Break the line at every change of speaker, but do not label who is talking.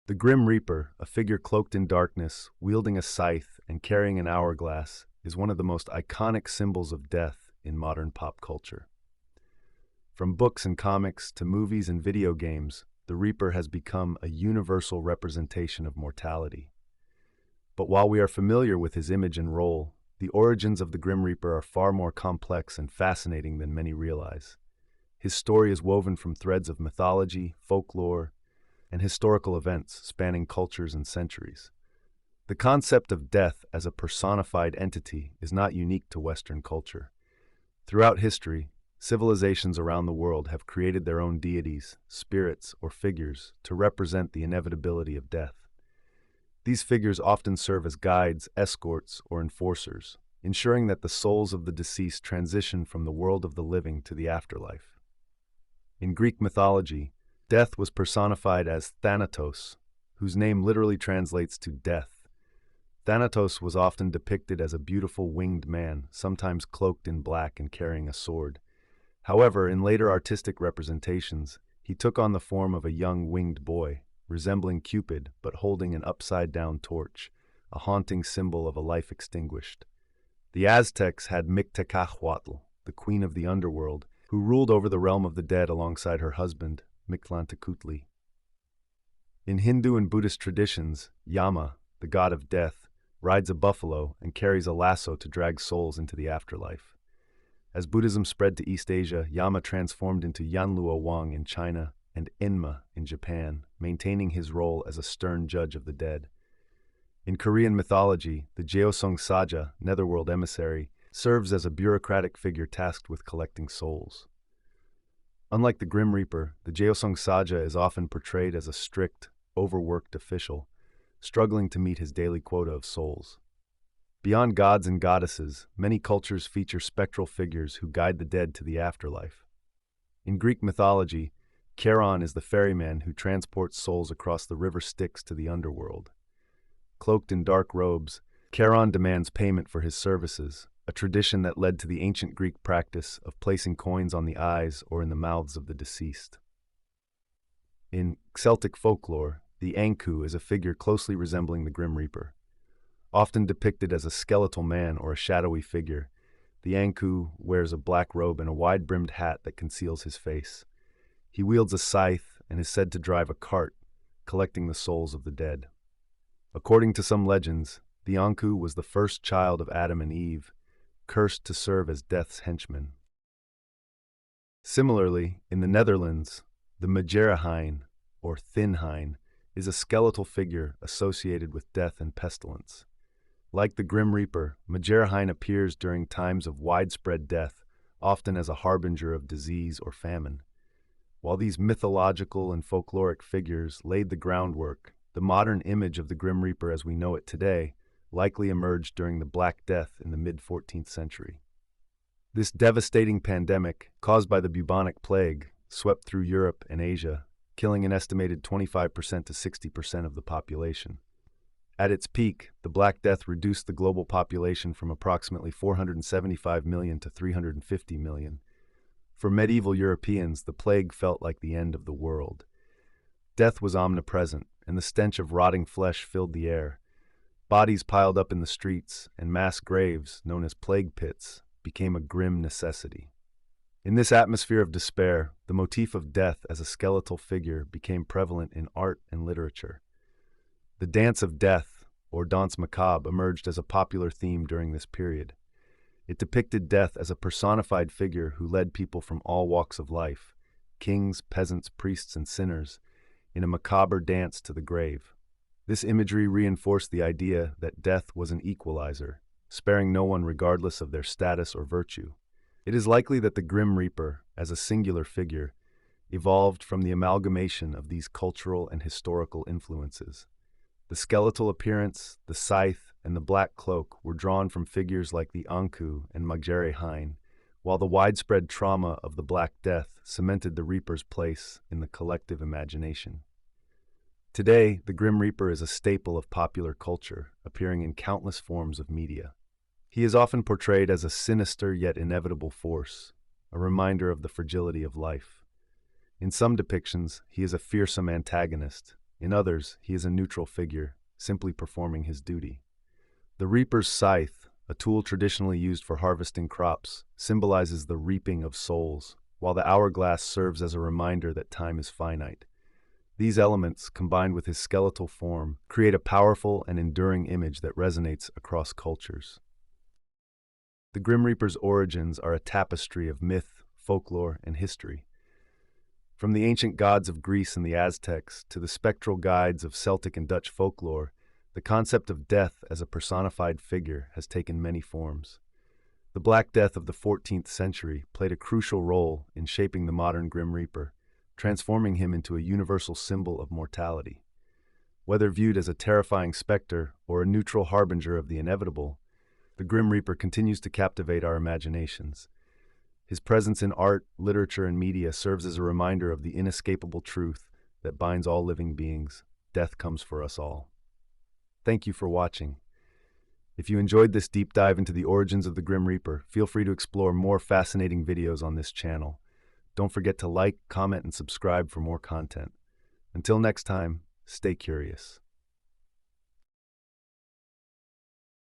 The Grim Reaper, a figure cloaked in darkness, wielding a scythe and carrying an hourglass, is one of the most iconic symbols of death in modern pop culture. From books and comics to movies and video games, the Reaper has become a universal representation of mortality. But while we are familiar with his image and role, the origins of the Grim Reaper are far more complex and fascinating than many realize. His story is woven from threads of mythology, folklore, and historical events spanning cultures and centuries. The concept of death as a personified entity is not unique to Western culture. Throughout history, civilizations around the world have created their own deities, spirits, or figures to represent the inevitability of death. These figures often serve as guides, escorts, or enforcers, ensuring that the souls of the deceased transition from the world of the living to the afterlife. In Greek mythology, death was personified as Thanatos, whose name literally translates to death. Thanatos was often depicted as a beautiful winged man, sometimes cloaked in black and carrying a sword. However, in later artistic representations, he took on the form of a young winged boy, resembling Cupid but holding an upside-down torch, a haunting symbol of a life extinguished. The Aztecs had Mictlantecuhtli, the queen of the underworld, who ruled over the realm of the dead alongside her husband, Mictlantecuhtli. In Hindu and Buddhist traditions, Yama, the god of death, rides a buffalo and carries a lasso to drag souls into the afterlife. As Buddhism spread to East Asia, Yama transformed into Yanluo Wang in China and Enma in Japan, maintaining his role as a stern judge of the dead. In Korean mythology, the Jeosong Saja, netherworld emissary, serves as a bureaucratic figure tasked with collecting souls. Unlike the Grim Reaper, the Jeosong Saja is often portrayed as a strict, overworked official, struggling to meet his daily quota of souls. Beyond gods and goddesses, many cultures feature spectral figures who guide the dead to the afterlife. In Greek mythology, Charon is the ferryman who transports souls across the river Styx to the underworld. Cloaked in dark robes, Charon demands payment for his services, a tradition that led to the ancient Greek practice of placing coins on the eyes or in the mouths of the deceased. In Celtic folklore, the Ankou is a figure closely resembling the Grim Reaper. Often depicted as a skeletal man or a shadowy figure, the Ankou wears a black robe and a wide-brimmed hat that conceals his face. He wields a scythe and is said to drive a cart, collecting the souls of the dead. According to some legends, the Ankou was the first child of Adam and Eve, cursed to serve as death's henchman. Similarly, in the Netherlands, the Majerihijn, or Thin Hein, is a skeletal figure associated with death and pestilence. Like the Grim Reaper, Majerihijn appears during times of widespread death, often as a harbinger of disease or famine. While these mythological and folkloric figures laid the groundwork, the modern image of the Grim Reaper as we know it today likely emerged during the Black Death in the mid-14th century. This devastating pandemic, caused by the bubonic plague, swept through Europe and Asia, killing an estimated 25% to 60% of the population. At its peak, the Black Death reduced the global population from approximately 475 million to 350 million. For medieval Europeans, the plague felt like the end of the world. Death was omnipresent, and the stench of rotting flesh filled the air. Bodies piled up in the streets, and mass graves, known as plague pits, became a grim necessity. In this atmosphere of despair, the motif of death as a skeletal figure became prevalent in art and literature. The Dance of Death, or Danse Macabre, emerged as a popular theme during this period. It depicted death as a personified figure who led people from all walks of life, kings, peasants, priests, and sinners, in a macabre dance to the grave. This imagery reinforced the idea that death was an equalizer, sparing no one regardless of their status or virtue. It is likely that the Grim Reaper, as a singular figure, evolved from the amalgamation of these cultural and historical influences. The skeletal appearance, the scythe, and the black cloak were drawn from figures like the Ankou and Majerihijn, while the widespread trauma of the Black Death cemented the Reaper's place in the collective imagination. Today, the Grim Reaper is a staple of popular culture, appearing in countless forms of media. He is often portrayed as a sinister yet inevitable force, a reminder of the fragility of life. In some depictions, he is a fearsome antagonist, In others, he is a neutral figure, simply performing his duty. The reaper's scythe, a tool traditionally used for harvesting crops, symbolizes the reaping of souls, while the hourglass serves as a reminder that time is finite. These elements, combined with his skeletal form, create a powerful and enduring image that resonates across cultures. The Grim Reaper's origins are a tapestry of myth, folklore, and history. From the ancient gods of Greece and the Aztecs to the spectral guides of Celtic and Dutch folklore, the concept of death as a personified figure has taken many forms. The Black Death of the 14th century played a crucial role in shaping the modern Grim Reaper, transforming him into a universal symbol of mortality. Whether viewed as a terrifying specter or a neutral harbinger of the inevitable, the Grim Reaper continues to captivate our imaginations. His presence in art, literature, and media serves as a reminder of the inescapable truth that binds all living beings. Death comes for us all. Thank you for watching. If you enjoyed this deep dive into the origins of the Grim Reaper, feel free to explore more fascinating videos on this channel. Don't forget to like, comment, and subscribe for more content. Until next time, stay curious.